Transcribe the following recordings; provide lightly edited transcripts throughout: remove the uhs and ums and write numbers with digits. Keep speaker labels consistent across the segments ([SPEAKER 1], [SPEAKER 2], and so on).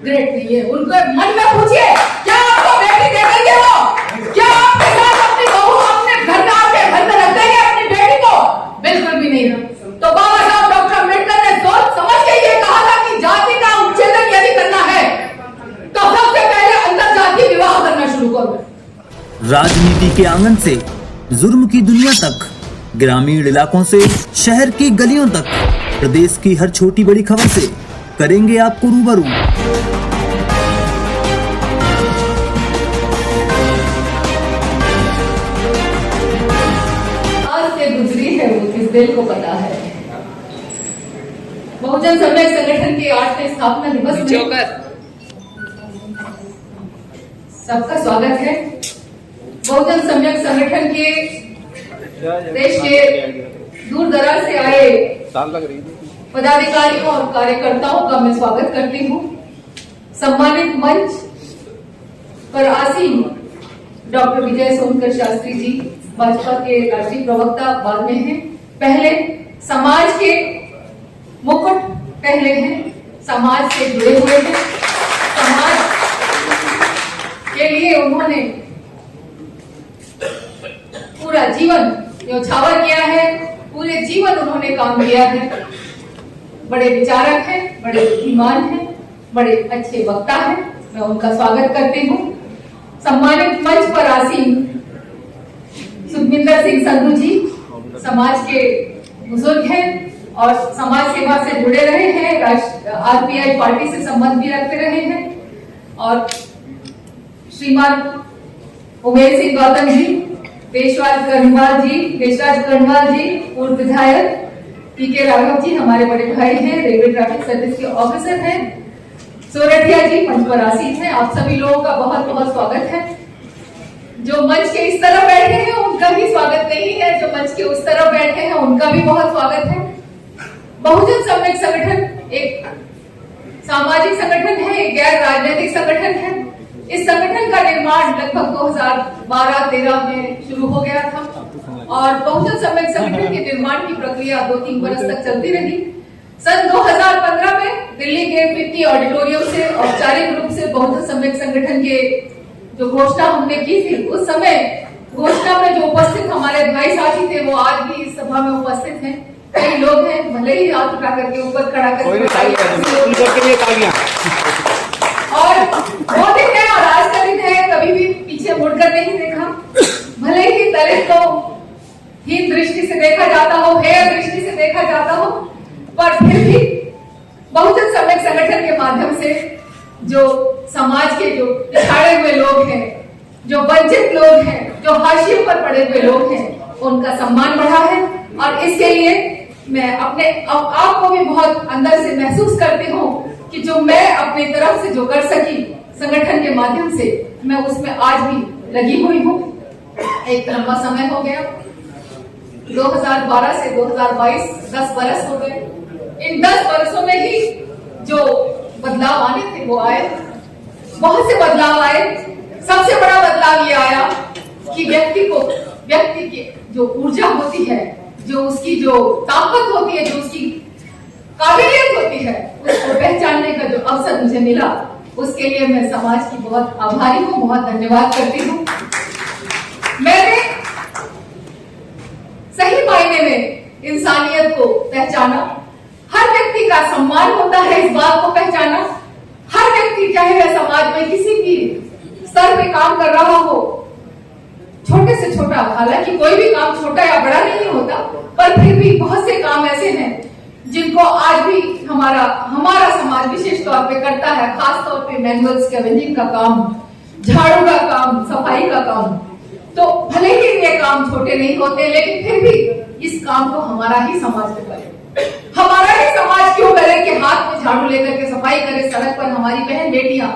[SPEAKER 1] Great नहीं है। उनको मन में पूछिए, क्या आपको बेटी दे देंगे वो? क्या आपके साथ अपनी बहू अपने घर में रख देंगे अपनी बेटी को? बिल्कुल भी नहीं। तो बाबा साहब डॉक्टर अम्बेडकर ने सोच समझ के ये कहा था कि जाति का उच्छेदन यदि करना है तो सबसे पहले अंतर जातीय विवाह करना शुरू करो।
[SPEAKER 2] राजनीति के आंगन से जुर्म की दुनिया तक, ग्रामीण इलाकों से शहर की गलियों तक, प्रदेश की हर छोटी बड़ी खबर से करेंगे आपको रूबरू।
[SPEAKER 1] आज से गुजरी है वो किस दिल को पता है। बहुजन सम्यक संगठन के 8वें स्थापना दिवस में सबका स्वागत है। बहुजन सम्यक संगठन के देश के दूर दराज से आए पदाधिकारियों और कार्यकर्ताओं का मैं स्वागत करती हूँ। सम्मानित मंच पर आसीन डॉक्टर विजय सोनकर शास्त्री जी, भाजपा के राष्ट्रीय प्रवक्ता बाद में हैं। पहले समाज के मुकुट पहले हैं, समाज से जुड़े हुए हैं, समाज के लिए उन्होंने पूरा जीवन न्यौछावर किया है, पूरे जीवन उन्होंने काम किया है। बड़े विचारक हैं, बड़े बुद्धिमान हैं, बड़े अच्छे वक्ता हैं, मैं उनका स्वागत करती हूँ। सम्मानित मंच पर आसीन सुखविंदर सिंह संधू जी, समाज के बुजुर्ग हैं और समाज सेवा से जुड़े रहे हैं, आरपीआई पार्टी से संबंध भी रखते रहे हैं। और श्रीमान उमेश सिंह गौतम जी, देशराज कर्णवाल जी, पूर्व विधायक पीके राघव जी, हमारे बड़े भाई हैं, रेलवे ट्रैफिक सर्विस के ऑफिसर हैं। सोरठिया जी मंच पर आसीन हैं। आप सभी लोगों का बहुत बहुत स्वागत है। जो मंच के इस तरफ बैठे हैं उनका भी स्वागत नहीं है, जो मंच के उस तरफ बैठे हैं उनका भी बहुत स्वागत है। बहुजन सम्यक संगठन एक सामाजिक संगठन है, एक गैर राजनीतिक संगठन है। इस संगठन का निर्माण लगभग 2012-13 में शुरू हो गया था और बहुजन सम्यक संगठन के निर्माण की प्रक्रिया 2-3 बरस तक चलती रही। सन 2015 में दिल्ली के वित्तीय ऑडिटोरियम से औपचारिक रूप से बहुजन सम्यक संगठन के जो घोषणा हमने की थी, उस समय घोषणा में जो उपस्थित हमारे भाई साथी थे वो आज भी इस सभा में उपस्थित हैं। कई लोग हैं, भले ही हाथ उठा करके ऊपर खड़ा करके और मोदी है और राजदलित है, कभी भी पीछे मुड़कर नहीं देखा। भले ही दलित को हीन दृष्टि से देखा जाता हो, हेय दृष्टि से देखा जाता हो, पर फिर भी बहुजन सम्यक संगठन के माध्यम से जो समाज के जो पिछाड़े हुए लोग हैं, जो वंचित लोग हैं, जो हाशिए पर पड़े हुए लोग हैं, उनका सम्मान बढ़ा है। और इसके लिए मैं अपने आप को भी बहुत अंदर से महसूस करती हूँ कि जो मैं अपनी तरफ से जो कर सकी संगठन के माध्यम से, मैं उसमें आज भी लगी हुई हूँ। एक लंबा समय हो गया, 2012 से 2022 10 बरस हो गए। इन 10 बरसों में ही जो बदलाव आने थे वो आए, बहुत से बदलाव आए। सबसे बड़ा बदलाव ये आया कि व्यक्ति की जो ऊर्जा होती है, जो उसकी जो ताकत होती है, जो उसकी काबिलियत होती है, उसको पहचानने का जो अवसर मुझे मिला, उसके लिए मैं समाज की बहुत आभारी हूँ, बहुत धन्यवाद करती हूँ। मैंने सही मायने में इंसानियत को पहचाना, हर व्यक्ति का सम्मान होता है इस बात को पहचाना। हर व्यक्ति चाहे वह समाज में किसी भी स्तर पे काम कर रहा हो, छोटे से छोटा, हालांकि कोई भी काम छोटा या बड़ा नहीं होता, पर फिर भी बहुत से काम ऐसे हैं जिनको आज भी हमारा समाज विशेष तौर पे करता है। खास तौर पे मैनुअल स्कैवेंजिंग का काम, झाड़ू का काम, सफाई का काम। तो भले ही ये काम छोटे नहीं होते, लेकिन फिर भी इस काम को हमारा ही समाज में करे। हमारा ही समाज क्यों करे कि हाथ में झाड़ू लेकर के सफाई करे। सड़क पर हमारी बहन बेटियां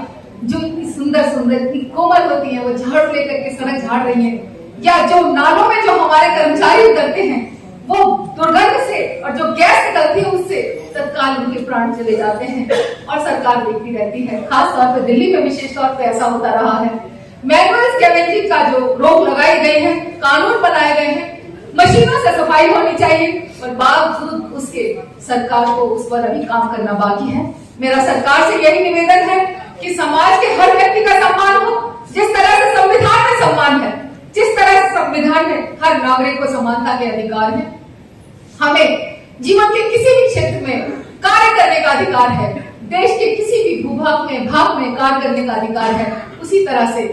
[SPEAKER 1] जो इतनी सुंदर सुंदर, इतनी कोमल होती हैं, वो झाड़ू लेकर के सड़क झाड़ रही हैं। या जो नालों में जो हमारे कर्मचारी उतरते हैं, वो दुर्गंध से और जो गैस निकलती है उससे तत्काल उनके प्राण चले जाते हैं और सरकार देखती रहती है। खास तौर पर दिल्ली में विशेष तौर पर ऐसा होता रहा है। मैनुअल स्कैवेंजिंग का जो रोक लगाई गई है, कानून बनाए गए हैं, मशीनों से सफाई होनी चाहिए, पर बावजूद उसके सरकार को उस पर अभी काम करना बाकी है। मेरा सरकार से यही निवेदन है कि समाज के हर व्यक्ति का सम्मान हो, जिस तरह से संविधान में सम्मान है, जिस तरह से संविधान में हर नागरिक को समानता के अधिकार है। हमें जीवन के किसी भी क्षेत्र में कार्य करने का अधिकार है, देश के किसी भी भूभाग में कार्य करने का अधिकार है। उसी तरह से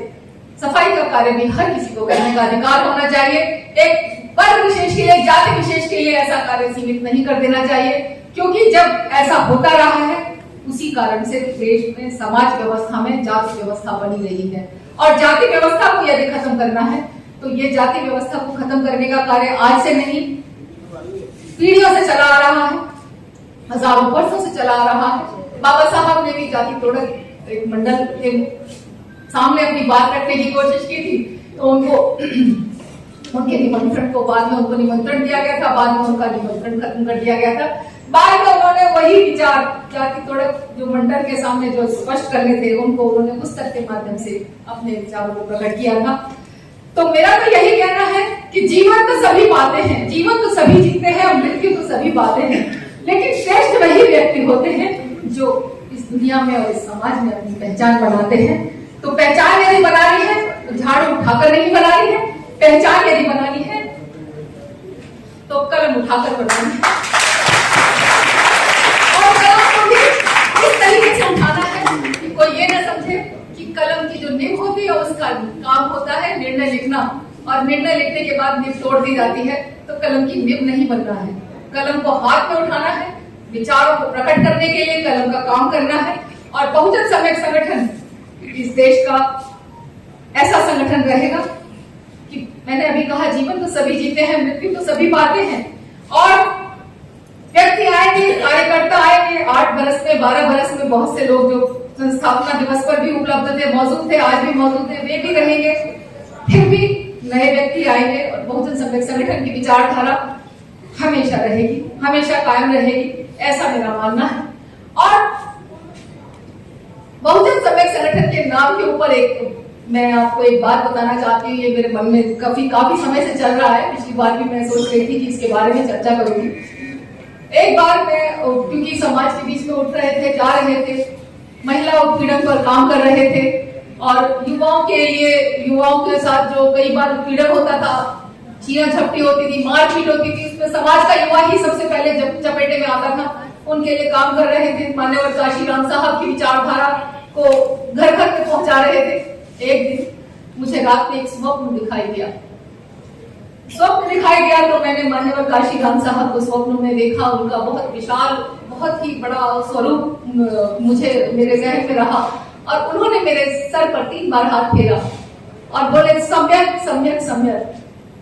[SPEAKER 1] सफाई का कार्य भी हर किसी को करने का अधिकार होना चाहिए। एक वर्ग विशेष के लिए, जाति विशेष के लिए ऐसा कार्य सीमित नहीं कर देना चाहिए, क्योंकि जब ऐसा होता रहा है उसी कारण से देश में समाज व्यवस्था में जाति व्यवस्था बनी रही है। और जाति व्यवस्था को यदि खत्म करना है तो ये जाति व्यवस्था को खत्म करने का कार्य आज से नहीं, पीढ़ियों से चला आ रहा है, हजारों वर्षों से चला आ रहा है। बाबा साहब ने भी जाति तोड़क एक मंडल के सामने अपनी बात रखने की कोशिश की थी, तो उनके निमंत्रण को बाद में उनको निमंत्रण दिया गया था, बाद में उनका निमंत्रण खत्म कर दिया गया था। बाद में उन्होंने वही विचार जाति तोड़क जो मंडल के सामने जो स्पष्ट करने थे, उनको उन्होंने पुस्तक के माध्यम से अपने विचारों को प्रकट किया था। तो मेरा तो यही कहना है कि जीवन तो सभी पाते हैं, जीवन तो सभी जीते हैं और मृत्यु तो सभी पाते हैं, लेकिन श्रेष्ठ वही व्यक्ति होते हैं जो इस दुनिया में और इस समाज में अपनी पहचान बनाते हैं। तो पहचान यदि बनानी है तो झाड़ू उठाकर नहीं बनानी है, पहचान यदि बनानी है तो कलम उठाकर बनानी है। और कलम को भी इस तरीके से उठाना है कि कोई ये ना समझे कि कलम की जो निब होती है उसका काम होता है निर्णय लिखना, और निर्णय लिखने के बाद निब तोड़ दी जाती है, तो कलम की निब नहीं बनना है। कलम को हाथ में उठाना है, विचारों को प्रकट करने के लिए कलम का काम करना है। और बहुजन सम्यक संगठन इस देश का ऐसा संगठन रहेगा कि मैंने अभी कहा जीवन तो सभी जीते हैं, मृत्यु तो सभी पाते हैं। और व्यक्ति आएंगे, कार्यकर्ता आएंगे, 8 बरस में 12 बरस में बहुत से लोग जो संस्थापना दिवस पर भी उपलब्ध थे, मौजूद थे, आज भी मौजूद थे, वे भी रहेंगे, फिर भी नए व्यक्ति आएंगे और बहुजन सम्यक संगठन की विचारधारा हमेशा रहेगी, हमेशा कायम रहेगी, ऐसा मेरा मानना है। और बहुजन सम्यक संगठन के नाम के ऊपर मैं आपको एक बात बताना चाहती हूँ, ये मेरे मन में काफी समय से चल रहा है। पिछली बार भी मैं सोच रही थी कि इसके बारे में चर्चा करूंगी। एक बार मैं, क्योंकि समाज के बीच में उठ रहे थे, जा रहे थे, महिला उत्पीड़न पर काम कर रहे थे, और युवाओं के साथ जो कई बार उत्पीड़न होता था, चीना झपटी होती थी, मारपीट होती थी, उसमें समाज का युवा ही सबसे पहले चपेटे में आता था। उनके लिए काम कर रहे थे। मान्यवर काशीराम साहब की विचारधारा को घर घर में पहुंचा रहे थे। एक दिन मुझे रात में एक स्वप्न दिखाई दिया तो मैंने मान्यवर काशीराम साहब को स्वप्न में देखा। उनका बहुत विशाल, बहुत ही बड़ा स्वरूप मुझे मेरे जहन में रहा, और उन्होंने मेरे सर पर 3 बार हाथ फेरा और बोले सम्यक सम्यक सम्यक,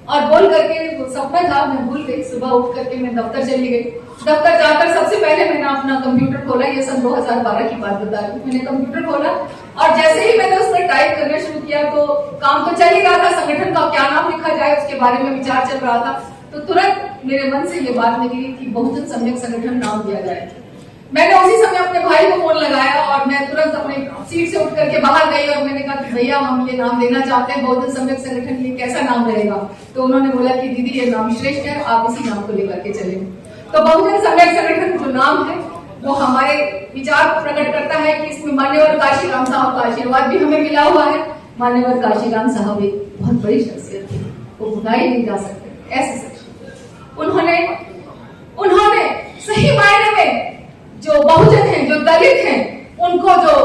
[SPEAKER 1] और बोल करके वो सपना था, मैं भूल गई। सुबह उठ करके मैं दफ्तर चली गई। दफ्तर जाकर सबसे पहले मैंने अपना कंप्यूटर खोला, ये सन 2012 की बात बता रही हूँ। मैंने कंप्यूटर खोला और जैसे ही मैंने उसमें टाइप करना शुरू किया तो काम तो चल ही रहा था, संगठन का क्या नाम लिखा जाए उसके बारे में विचार चल रहा था। तो तुरंत मेरे मन से ये बात निकली कि बहुजन सम्यक संगठन नाम दिया जाए। मैंने उसी समय अपने भाई को फोन लगाया और मैं तुरंत अपनी सीट से उठ करके बाहर गई और मैंने कहा कि भैया हम ये नाम देना चाहते हैं, बहुजन सम्यक संगठन, ये कैसा नाम रहेगा? तो उन्होंने बोला कि दीदी ये नाम श्रेष्ठ है, आप इसी नाम को लेकर के चलें। तो बहुजन सम्यक संगठन जो नाम है वो हमारे विचार को प्रकट करता है कि इसमें मान्यवर काशीराम साहब का आशीर्वाद भी हमें मिला हुआ है। मान्यवर काशीराम साहब एक बहुत बड़ी शख्सियत थी, वो भुलाए नहीं जा सकते। ऐसे शख्सियत उन्होंने सही मायने में जो बहुजन है, जो दलित हैं, उनको जो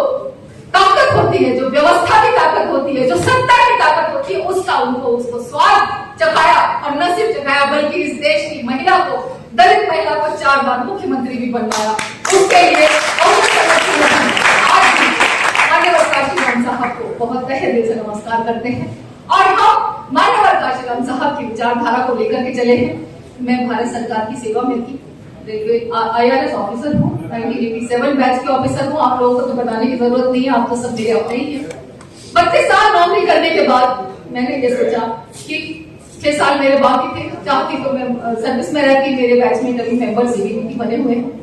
[SPEAKER 1] ताकत होती है, जो व्यवस्था की ताकत होती है, जो सत्ता की ताकत होती है, उसको स्वाद चखाया, और न सिर्फ चखाया बल्कि इस देश की महिला को, दलित महिला को 4 बार मुख्यमंत्री भी बनवाया। उसके लिए आज भी मान्यवर काशीराम साहब को बहुत तहे दिल से नमस्कार करते हैं, और हम मान्यवर काशीराम साहब की विचारधारा को लेकर के चले हैं। मैं भारत सरकार की सेवा में थी, रेलवे IRS ऑफिसर हूँ, 1987 बैच के ऑफिसर हूँ। आप लोगों को तो बताने की जरूरत नहीं है, आप तो सब मेरे अपने ही हैं। 32 साल नौकरी करने के बाद मैंने ये सोचा कि 6 साल मेरे बाकी थे, चाहती तो मैं सर्विस में रहती, मेरे बैच में कभी मेंबर CVP बने हुए हैं।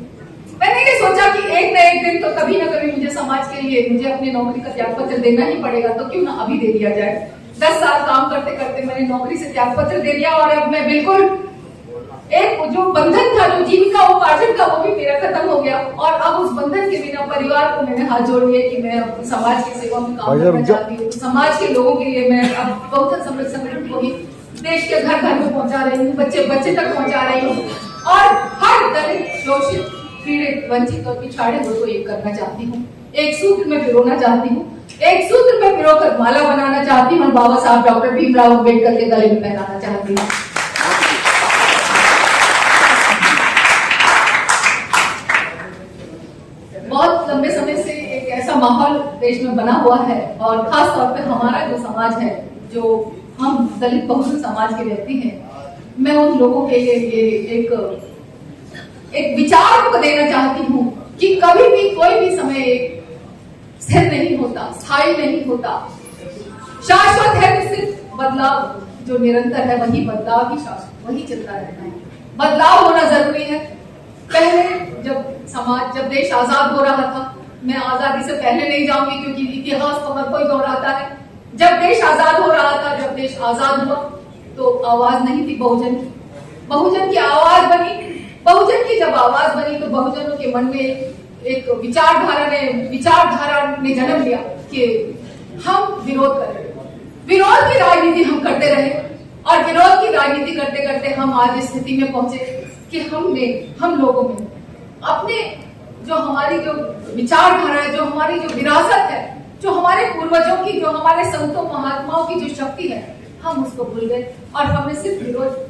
[SPEAKER 1] मैंने ये सोचा कि एक न एक दिन तो कभी ना कभी मुझे समाज के लिए, मुझे अपनी नौकरी का त्याग पत्र देना ही पड़ेगा, तो क्यों ना अभी दे दिया जाए। 10 साल काम करते करते मैंने नौकरी से त्याग पत्र दे दिया, और अब मैं बिल्कुल एक जो बंधन था, जो जीविका उपार्जन का, वो भी मेरा खत्म हो गया। और अब उस बंधन के बिना परिवार को मैंने हाथ जोड़ लिया कि मैं अपनी समाज की सेवा में काम करना चाहती हूँ। समाज के लोगों के लिए मैं अब बहुजन समाज संगठन को ही देश के घर घर में पहुंचा रही हूँ, बच्चे बच्चे तक पहुंचा रही हूँ, और हर दलित, शोषित, पीड़ित, वंचित और पिछाड़े वर्ग को एक करना चाहती हूँ, एक सूत्र में पिरोना चाहती हूँ, एक सूत्र में पिरोकर माला बनाना चाहती हूँ और बाबा साहब डॉक्टर भीमराव अम्बेडकर के गले में पहनाना चाहती हूँ। बहुत लंबे समय से एक ऐसा माहौल देश में बना हुआ है, और खास तौर पे हमारा जो समाज है, जो हम दलित बहुजन समाज के व्यक्ति हैं, मैं उन लोगों के लिए एक विचार को देना चाहती हूँ कि कभी भी कोई भी समय एक स्थिर नहीं होता, स्थायी नहीं होता, शाश्वत है कि सिर्फ बदलाव जो निरंतर है वही बदलाव ही शाश्वत, वही चलता रहता है। बदलाव होना जरूरी है। पहले जब देश आजाद हो रहा था, मैं आजादी से पहले नहीं जाऊंगी क्योंकि इतिहास को हर कोई दोहराता है। जब देश आजाद हो रहा था, जब देश आजाद हुआ, तो आवाज नहीं थी बहुजन की, बहुजन की आवाज बनी। बहुजन की जब आवाज बनी तो बहुजनों के मन में एक विचारधारा ने जन्म लिया कि हम विरोध कर रहे हैं। विरोध की राजनीति हम करते रहे, और विरोध की राजनीति करते करते हम आज इस स्थिति में पहुंचे कि हम लोगों में अपने हमारी जो विचारधारा है, जो हमारी जो विरासत है, जो हमारे पूर्वजों की, जो हमारे संतों महात्माओं की जो शक्ति है, हम उसको भूल गए और हमने सिर्फ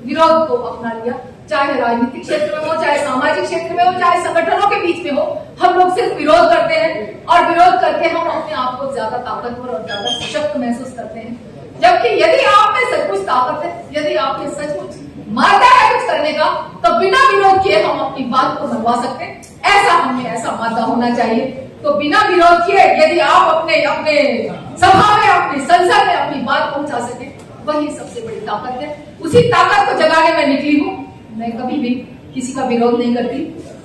[SPEAKER 1] विरोध को अपना लिया। चाहे राजनीतिक क्षेत्र में हो, चाहे सामाजिक क्षेत्र में हो, चाहे संगठनों के बीच में हो, हम लोग सिर्फ विरोध करते हैं, और विरोध करके हम अपने आप को ज्यादा ताकतवर और ज्यादा सशक्त महसूस करते हैं। जबकि यदि आप में सचमुच ताकत है, यदि आपने सचमुच मादा है कुछ करने का, तो बिना विरोध किए हम अपनी बात को मनवा सकते हैं। ऐसा मादा होना चाहिए। तो बिना विरोध किए यदि आप अपने सभा में, अपनी संसद में अपनी बात पहुंचा सके, वही सबसे बड़ी ताकत है। उसी ताकत को जगाने में निकली हूँ। मैं कभी भी किसी का विरोध नहीं करती,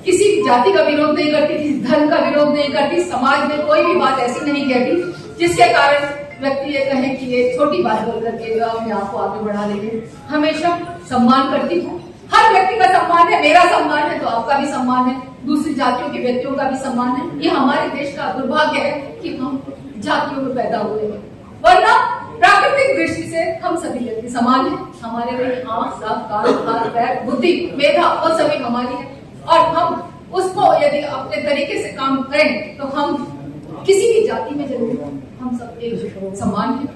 [SPEAKER 1] किसी जाति का विरोध नहीं करती, किसी धर्म का विरोध नहीं करती। समाज में कोई भी बात ऐसी नहीं कहती जिसके कारण व्यक्ति ये कहे कि ये छोटी बात बोल करके जो अपने आप को आगे बढ़ा देंगे। हमेशा सम्मान करती हूँ। हर व्यक्ति का सम्मान है, मेरा सम्मान है तो आपका भी सम्मान है, दूसरी जातियों के व्यक्तियों का भी सम्मान है। ये हमारे देश का दुर्भाग्य है कि हम जातियों में पैदा हुए हैं, वरना प्राकृतिक दृष्टि से हम सभी व्यक्ति समान हैं। हमारे लिए आंख, नाक, कान, हाथ, पैर, बुद्धि, मेधा वो सभी हमारी है, और हम उसको यदि अपने तरीके से काम करें तो हम किसी भी जाति में जरूर हम सब एक समान हैं।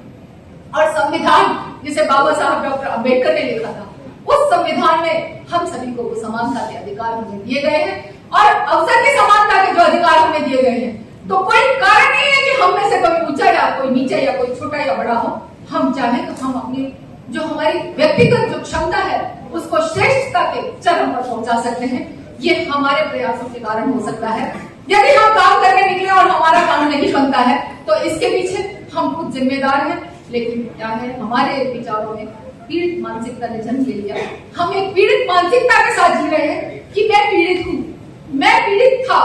[SPEAKER 1] और संविधान जिसे बाबा साहब डॉक्टर अम्बेडकर ने लिखा था, उस संविधान में हम सभी को समानता के अधिकार हमें दिए गए हैं, और अवसर की समानता के जो अधिकार हमें दिए गए हैं, तो कोई कारण नहीं है कि हम में से कोई ऊंचा या कोई नीचा या कोई छोटा या बड़ा हो। हम चाहे तो हम अपनी जो हमारी व्यक्तिगत जो क्षमता है उसको श्रेष्ठता के चरम पर पहुंचा सकते हैं। ये हमारे प्रयासों के कारण हो सकता है। यदि हम काम करने निकले और हमारा काम नहीं बनता है तो इसके पीछे हम खुद जिम्मेदार हैं। लेकिन क्या है, हमारे विचारों में पीड़ित मानसिकता ने जन्म ले लिया। हम एक पीड़ित मानसिकता के साथ जी रहे हैं कि मैं पीड़ित हूँ, मैं पीड़ित था,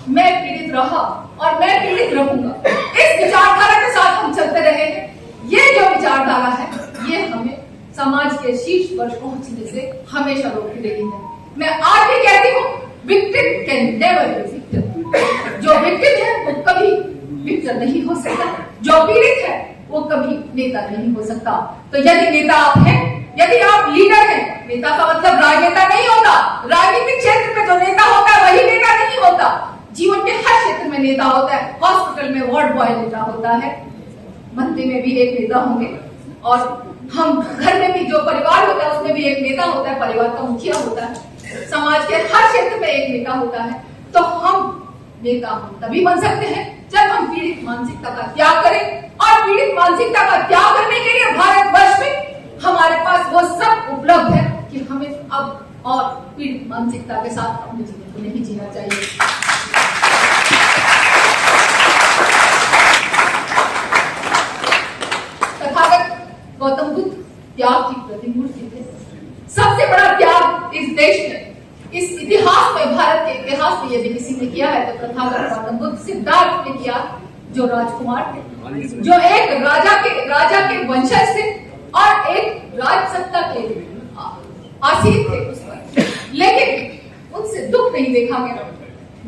[SPEAKER 1] मैं पीड़ित रहा और मैं पीड़ित रहूंगा। इस विचारधारा के साथ हम चलते रहे हैं। ये जो विचारधारा है ये हमें समाज के शीर्ष पर पहुंचने से हमेशा रोकती रही है। मैं आज भी कहती हूँ, victim can never be victim. जो विक्टिम है वो कभी विक्टर नहीं हो सकता, जो पीड़ित है वो कभी नेता नहीं हो सकता। तो यदि नेता आप हैं, यदि आप लीडर हैं, नेता का मतलब राजनेता नहीं होता। राजनीतिक क्षेत्र में जो नेता होता है वही नेता नहीं होता। जीवन के हर क्षेत्र में नेता होता है। हॉस्पिटल में वार्ड बॉय नेता होता है, मंदिर में भी एक नेता होंगे, और हम घर में भी जो परिवार होता है उसमें भी एक नेता होता है, परिवार का मुखिया होता है। समाज के हर क्षेत्र में एक नेता होता है। तो हम नेता हम तभी बन सकते हैं जब हम पीड़ित मानसिकता का त्याग करें, और पीड़ित मानसिकता का त्याग करने के लिए भारतवर्ष में हमारे पास वो सब उपलब्ध है कि हमें अब और पीड़ित मानसिकता के साथ अपने जीवन को नहीं जीना चाहिए। तथागत गौतम बुद्ध त्याग की प्रतिमूर्ति थे। सबसे बड़ा त्याग इस देश में, इस इतिहास में, भारत के इतिहास में यदि किसी ने किया है तो तथागत गौतम बुद्ध सिद्धार्थ ने किया, जो राजकुमार थे, जो एक राजा के वंशज थे और एक राज सत्ता के आसीन थे उस पर। लेकिन उनसे दुख नहीं देखा गया।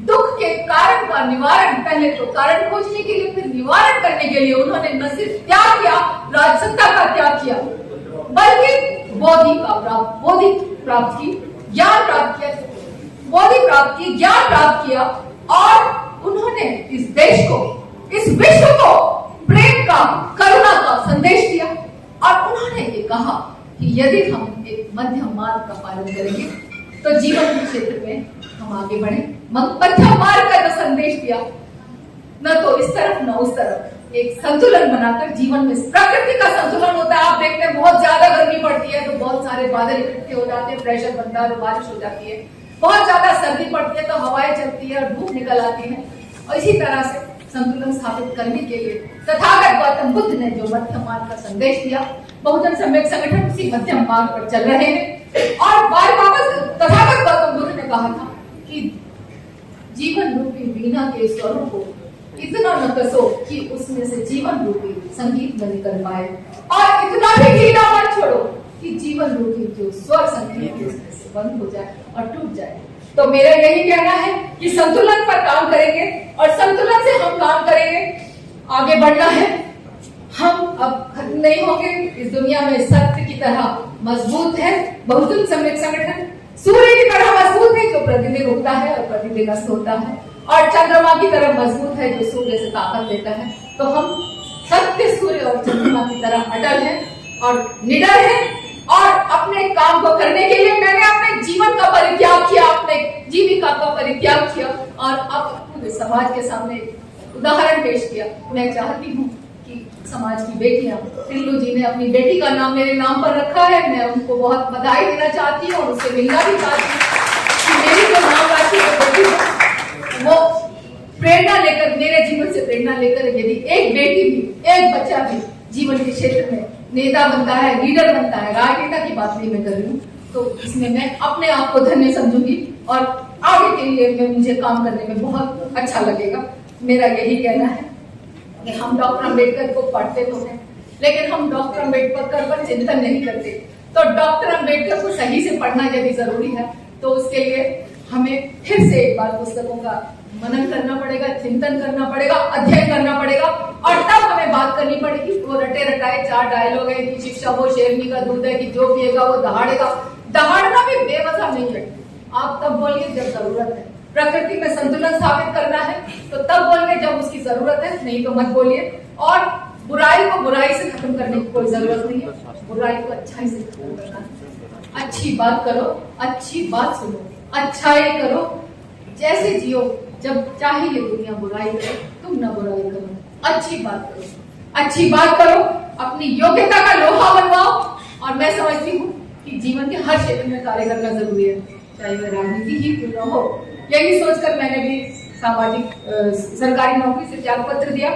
[SPEAKER 1] दुख के कारण का निवारण, पहले तो कारण खोजने के लिए, फिर निवारण करने के लिए उन्होंने न सिर्फ त्याग किया, राजसत्ता का त्याग किया, बल्कि बोधि प्राप्त की, ज्ञान प्राप्त किया, बोधि प्राप्त की, ज्ञान प्राप्त किया, और उन्होंने इस देश को, इस विश्व को प्रेम का, करुणा का संदेश दिया। और उन्होंने ये कहा कि यदि हम एक मध्यम मार्ग का पालन करेंगे तो जीवन के क्षेत्र में हम आगे बढ़े। मध्यम मार्ग का जो संदेश दिया, न तो इस तरफ न उस तरफ, एक संतुलन बनाकर जीवन में, प्रकृति का संतुलन होता है। आप देखते हैं बहुत ज्यादा गर्मी पड़ती है तो बहुत सारे बादल इकट्ठे हो जाते हैं, प्रेशर बनता है तो बारिश हो जाती है। बहुत ज्यादा सर्दी पड़ती है तो हवाएं चलती है और धूप निकल आती है। और इसी तरह से संतुलन स्थापित करने के लिए तथागत गौतम बुद्ध ने जो मध्यम मार्ग का संदेश दिया, बहुजन सम्यक संगठन उसी मध्यम मार्ग पर चल रहे हैं। और तथागत गौतम बुद्ध ने कहा था कि जीवन रूपी वीणा के स्वरों को इतना न कसो कि उसमें से जीवन रूपी संगीत न निकल पाए, और इतना भी ढीला मत छोड़ो कि जीवन रूपी जो स्वर संगीत है उसमें से बंद हो जाए और टूट जाए। तो मेरा यही कहना है कि संतुलन पर काम करेंगे, और संतुलन से हम काम करेंगे, आगे बढ़ना है। हम अब खत्म नहीं होंगे। इस दुनिया में सत्य की तरह मजबूत है बहुजन सम्यक संगठन, सूर्य की तरह मजबूत है जो प्रतिदिन उगता है और प्रतिदिन अस्त होता है, और चंद्रमा की तरह मजबूत है जो सूर्य से ताकत देता है। तो हम सत्य, सूर्य और चंद्रमा की तरह अटल है और निडर है, और अपने काम को करने के लिए मैंने अपने जीवन का परित्याग किया, अपने जीविका का परित्याग किया, और अब पूरे समाज के सामने उदाहरण पेश किया। मैं चाहती हूँ कि समाज की बेटियां, टिल्लू जी ने अपनी बेटी का नाम मेरे नाम पर रखा है, मैं उनको बहुत बधाई देना चाहती हूँ और उससे मिलना भी चाहती हूँ कि मेरी जो नाम राशि है वो प्रेरणा लेकर, मेरे जीवन से प्रेरणा लेकर, यदि एक बेटी भी, एक बच्चा भी जीवन के क्षेत्र में नेता बनता है, लीडर बनता है, राजनेता की बात नहीं मैं कर रही हूँ, तो इसमें मैं अपने आप को धन्य समझूंगी और आगे के लिए मुझे काम करने में बहुत अच्छा लगेगा। मेरा यही कहना है कि हम डॉक्टर अम्बेडकर को पढ़ते तो हैं, लेकिन हम डॉक्टर अम्बेडकर पर चिंतन नहीं करते। तो डॉक्टर अम्बेडकर को सही से पढ़ना यदि जरूरी है तो उसके लिए हमें फिर से एक बार पुस्तकों का मनन करना पड़ेगा, चिंतन करना पड़ेगा, अध्ययन करना पड़ेगा, और तब हमें बात करनी पड़ेगी। वो रटे रटाए 4 डायलॉग है कि शिक्षा वो शेरनी का दूध है, कि जो पिएगा वो दहाड़ेगा। दहाड़ना भी बेवजह नहीं है। आप तब बोलिए जब जरूरत है। प्रकृति में संतुलन स्थापित करना है तो तब बोलिए जब उसकी जरूरत है, नहीं तो मत बोलिए। और बुराई को बुराई से खत्म करने की कोई जरूरत नहीं है, बुराई को अच्छाई से खत्म करना है। अच्छी बात करो, अच्छी बात सुनो, अच्छाई करो, जैसे जियो। जब चाहे ये दुनिया बुराई करे, तुम ना बुराई करो, अच्छी बात करो, अच्छी बात करो, अपनी योग्यता का लोहा बनवाओ। और मैं समझती हूँ कि जीवन के हर क्षेत्र में कार्य करना जरूरी है, चाहे वह राजनीति ही क्यों न हो। यही सोचकर मैंने भी सामाजिक सरकारी नौकरी से त्याग पत्र दिया।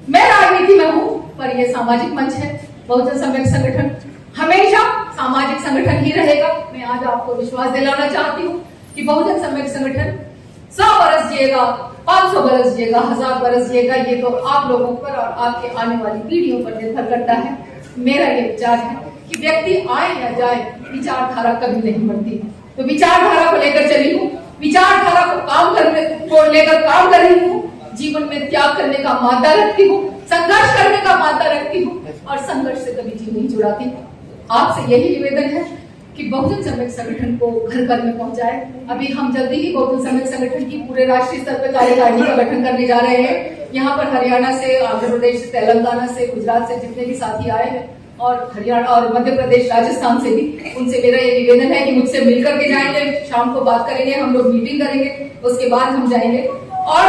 [SPEAKER 1] मैं राजनीति में हूँ, पर यह सामाजिक मंच है। बहुजन सम्यक संगठन हमेशा सामाजिक संगठन ही रहेगा। मैं आज आपको विश्वास दिलाना चाहती हूँ कि बहुजन सम्यक संगठन 100 बरस जिएगा, 500 बरस जिएगा, 1000 बरस जिएगा, ये तो आप लोगों पर और आपके आने वाली पीढ़ियों पर निर्भर करता है। मेरा ये विचार है कि व्यक्ति आए या जाए, विचारधारा कभी नहीं मरती। तो विचारधारा को लेकर चली हूँ, विचारधारा को लेकर काम कर रही हूँ, जीवन में त्याग करने का मादा रखती हूँ, संघर्ष करने का मादा रखती हूँ, और संघर्ष से कभी जी नहीं जुड़ाती। आपसे यही निवेदन है कि बहुजन सम्यक संगठन को घर घर में पहुंचाए। अभी हम जल्दी ही बहुजन सम्यक संगठन की पूरे राष्ट्रीय स्तर पर कार्यकारिणी का गठन करने जा रहे हैं। यहाँ पर हरियाणा से, आंध्र प्रदेश से, तेलंगाना से, गुजरात से जितने भी साथी आए हैं, और हरियाणा और मध्य प्रदेश, राजस्थान से भी, उनसे मेरा ये निवेदन है कि मुझसे मिलकर के जाएंगे, शाम को बात करेंगे, हम लोग मीटिंग करेंगे, उसके बाद हम जाएंगे। और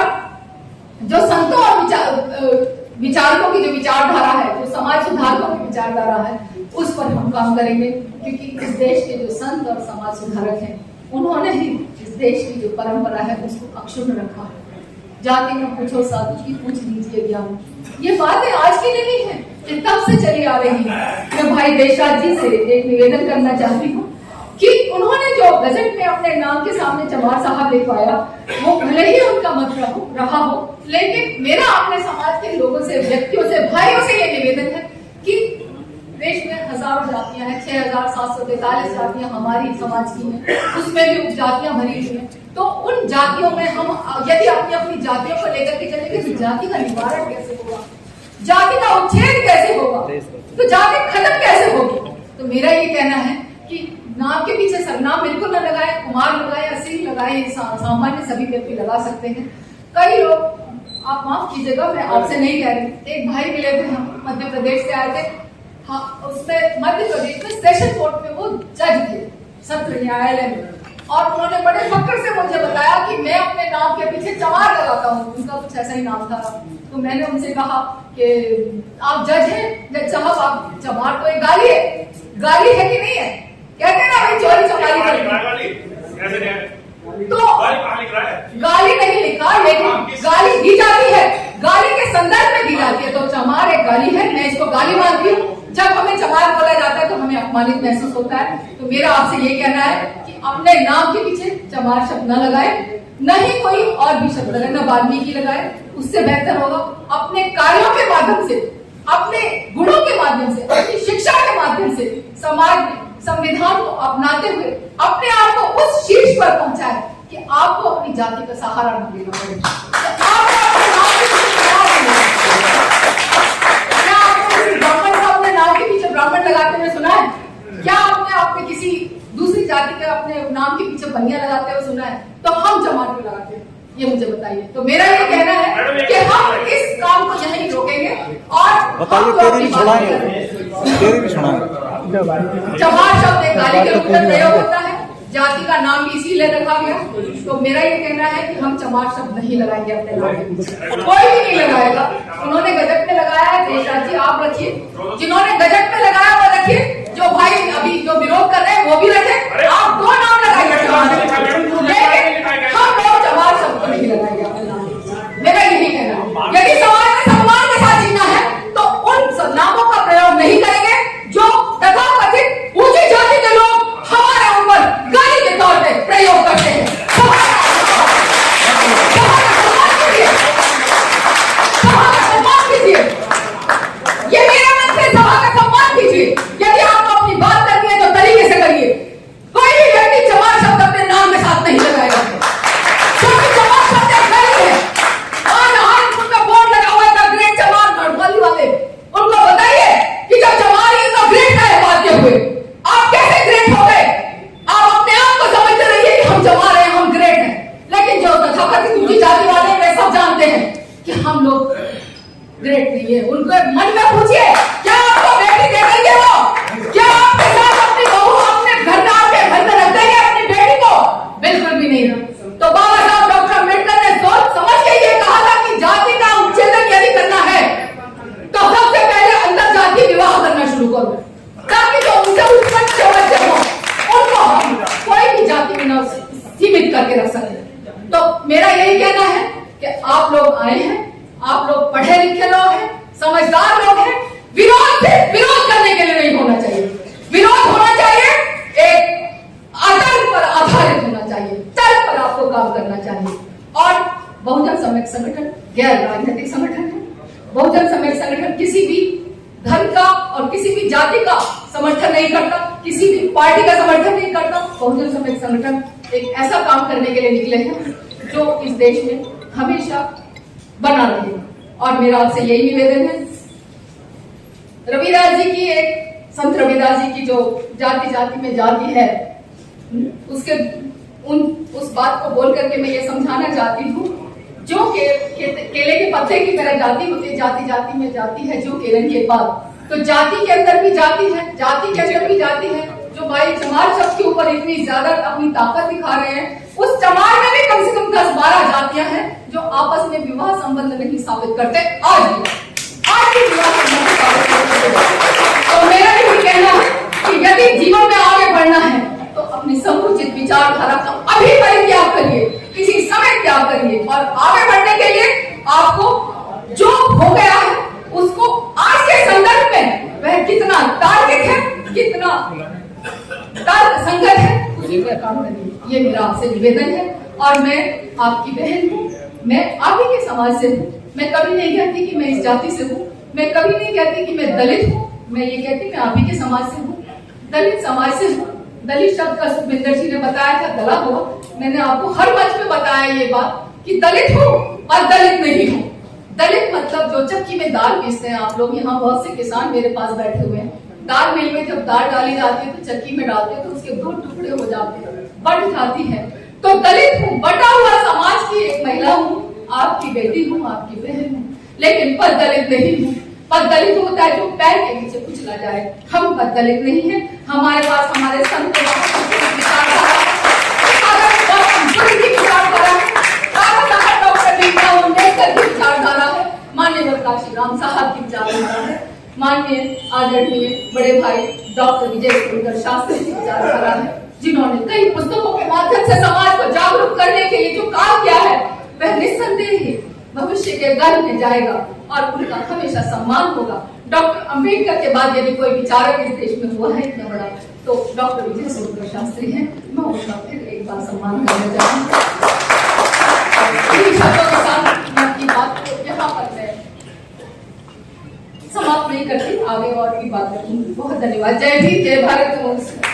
[SPEAKER 1] जो संतों और विचारकों की जो विचारधारा है, जो समाज सुधारकों की विचारधारा है, उस पर हम काम करेंगे। क्योंकि इस देश के जो संत और समाज सुधारक हैं, उन्होंने ही इस देश की जो परंपरा है उसको अक्षुण्ण रखा है। जाति में पूछो साधु की, पूछ लीजिए ज्ञान। ये बातें आज की नहीं है, ये तब से चली आ रही है। मैं भाई देशराज जी से एक निवेदन करना चाहती हूँ कि उन्होंने जो गजट में अपने नाम के सामने चमार साहब लिखवाया, वो भले ही उनका मत रहा हो, लेकिन मेरा अपने समाज के लोगों से, व्यक्तियों से, भाइयों से ये निवेदन है कि देश में हजारों जातियां हैं, 6 6,743 जातियां हमारी समाज की हैं, उसमें भी उपजातियां भरी हुई हैं। तो उन जातियों में हम यदि अपनी अपनी जातियों को लेकर के चलेंगे तो जाति का निवारण कैसे होगा, जाति का उच्छेद कैसे होगा, तो जाति खत्म कैसे होगी। तो मेरा ये कहना है कि नाम के पीछे सरनाम बिल्कुल न लगाए, कुमार लगाए, असीम लगाए, सामान्य सभी व्यक्ति लगा सकते हैं। कई लोग, आप माफ कीजिएगा, मैं आपसे नहीं कह रही, एक भाई मिले थे, हम मध्य प्रदेश से आए थे। हाँ, उसमें मध्य प्रदेश में सेशन कोर्ट में वो जज थे, सत्र न्यायालय में, और उन्होंने बड़े फक्र से मुझे बताया कि मैं अपने नाम के पीछे चमार लगाता हूँ। उनका कुछ ऐसा ही नाम था। तो मैंने उनसे कहा कि आप जज हैं, जज साहब, आप चमार तो एक गाली है, गाली है कि नहीं है? कहते हैं ना भाई चोरी चमारी करती, तो गाली नहीं लिखा, लेकिन गाली दी जाती है, गाली के संदर्भ में दी जाती है। तो चमार एक गाली है, मैं इसको गाली मानती हूँ। जब हमें चमार बोला जाता है तो हमें अपमानित महसूस होता है। तो मेरा आपसे ये कहना है कि अपने नाम के पीछे चमार शब्द न लगाए, नहीं कोई और भी शब्द लगाए, न वाल्मीकि लगाए, उससे बेहतर होगा अपने कार्यों के माध्यम से, अपने गुणों के माध्यम से, अपनी शिक्षा के माध्यम से समाज में संविधान को अपनाते हुए अपने आप को उस शीर्ष पर पहुंचाए कि आपको अपनी जाति का सहारा न लेना पड़े। क्या आपने ब्राह्मण को अपने नाम के पीछे ब्राह्मण लगाते हुए सुना है? क्या आपने किसी दूसरी जाति के अपने नाम के पीछे बनिया लगाते हुए सुना है? तो हम चमार क्यों लगाते हैं, ये मुझे बताइए। तो मेरा ये कहना है कि हम इस काम को यहीं रोकेंगे और
[SPEAKER 3] बताइए, तेरी भी सुनाएंगे।
[SPEAKER 1] चमार शब्द एक गाली के रूप में प्रयोग होता है, जाति का नाम भी इसीलिए रखा गया। तो मेरा ये कहना है कि हम चमार शब्द नहीं लगाएंगे अपने नाम के पीछे, कोई भी नहीं लगाएगा। उन्होंने गजट में लगाया है, देशराज जी आप रखिए, जिन्होंने गजट में लगाया वो रखिए, जो भाई अभी जो विरोध कर रहे हैं वो भी रखे। आप दो नाम लगाइए चमार, लेकिन हम लोग चमार शब्द को नहीं लगाएंगे अपने नाम। मेरा यही कहना है, यदि समाज में सम्मान के साथ जीना है तो उन नामों का प्रयोग नहीं करेंगे जो तथाकथित ऊंची जाति के लोग हमारे ऊपर गाली के तौर पे प्रयोग करते हैं। सभा का सम्मान कीजिए, ये मेरा मन से, सभा का सम्मान कीजिए। यदि आपको अपनी बात करनी है तो तरीके से करिए। कोई भी व्यक्ति चमार शब्द अपने नाम के साथ नहीं लगाएगा, क्योंकि चमार शब्द एक गाली है। उनका बोर्ड लगा हुआ था ग्रेट चमार, गढ़वाली वाले, उनको बताइए कि जब चमार ग्रेट है बात के हुए, आप कैसे ग्रेट हो गए? आप अपने आप को समझते रहिए कि हम चमार हैं, हम ग्रेट हैं, लेकिन जो तथाकथित ऊंची जाति वाले वे सब जानते हैं कि हम लोग ग्रेट नहीं है। उनको मन में पूछिए, क्या आपको बेटी दे देंगे वो? क्या आपके साथ अपनी बहू अपने घर में आपके घर में रख देंगे अपनी बेटी को? बिल्कुल भी नहीं। तो बाबा साहब डॉक्टर अम्बेडकर ने सोच समझ के ये कहा था कि जाति का उच्छेदन यदि करना है तो सबसे पहले अंतर जाति विवाह करना शुरू करो, ताकि जो उनसे उत्पन्न बच्चे हो उनको हम कोई भी जाति में न सीमित करके रख सके। तो मेरा यही कहना है कि आप लोग आए हैं, आप लोग पढ़े लिखे लोग हैं, समझदार लोग हैं। विरोध सिर्फ विरोध करने के लिए नहीं होना चाहिए, विरोध होना चाहिए एक आतंक पर आधारित होना चाहिए, तर्क पर आपको काम करना चाहिए। और बहुजन समाज संगठन गैर राजनीतिक संगठन है। बहुजन समाज संगठन किसी भी धर्म का और किसी भी जाति का समर्थन नहीं करता, किसी भी पार्टी का समर्थन नहीं करता। बहुजन समाज संगठन एक ऐसा काम करने के लिए निकले हैं जो इस देश में हमेशा बना रहेगा। और मेरा आपसे यही निवेदन है, रविदास जी की एक संत रविदास जी की जो जाति जाति में जाति है, उसके उस बात को बोल करके मैं ये समझाना चाहती हूँ, जो केले के पत्ते की तरह जाति होती है, जाति जाति में जाति है जो केले के बाद, तो जाति के अंदर भी जाति है, जाति के अंदर भी जाति है। जो भाई चमार शब्द के ऊपर इतनी ज्यादा अपनी ताकत दिखा रहे हैं, उस चमार में भी कम से कम 10-12 जातियां हैं जो आपस में विवाह संबंध नहीं स्थापित करते। आज भी विवाह संबंध स्थापित करते। तो मेरा यही कहना है कि यदि जीवन में आगे बढ़ना है तो अपनी संकुचित विचारधारा का अभी परित्याग करिए, किसी समय त्याग करिए, और आगे बढ़ने के लिए आपको जो हो गया है उसको आज के संदर्भ में वह कितना तार्किक है, कितना तर्क संगत है, उसी पर काम करिए। ये मेरा आपसे निवेदन है। और मैं आपकी बहन हूँ, मैं आप ही के समाज से हूँ। मैं कभी नहीं कहती कि मैं इस जाति से हूँ, मैं कभी नहीं कहती कि मैं दलित हूँ, मैं ये कहती मैं आप ही के समाज से हूँ। दलित समाज से हूँ। दलित शब्द का सुखविंदर जी ने बताया था, दला हुआ। मैंने आपको हर मंच पे बताया ये बात कि दलित हूँ और दलित नहीं हूँ। दलित मतलब जो चक्की में दाल पीसते हैं आप लोग, यहाँ बहुत से किसान मेरे पास बैठे हुए हैं। दाल मिल में जब दाल डाली जाती है तो चक्की में डालते हैं तो उसके 2 टुकड़े हो जाते हैं, बट जाती है। तो दलित हूँ, बटा हुआ समाज की एक महिला हूँ, आपकी बेटी हूँ, आपकी बहन हूँ, लेकिन पद दलित नहीं हूँ। पद दलित होता है जो पैर के नीचे कुचला जाए। हम पद दलित नहीं है। हमारे पास हमारे संत माननीय प्रकाश राम साहब की विचारधारा है। माननीय आदरणीय बड़े भाई डॉक्टर विजय सुंदर शास्त्री की विचारधारा है, जिन्होंने कई पुस्तकों के माध्यम से समाज को जागरूक करने के लिए जो काम किया है वह निस्संदेह भविष्य के गर्भ में जाएगा और उनका हमेशा सम्मान होगा। डॉक्टर अंबेडकर के बाद यदि कोई विचारक इस देश में हुआ है इतना बड़ा तो डॉक्टर विजय सुंदर शास्त्री हैं। मैं उनका फिर एक बार सम्मान करना चाहूँगी। बात को यहाँ पर मैं समाप्त नहीं करती, आगे और भी बात करूंगी। बहुत धन्यवाद। जय हिंद, जय भारत।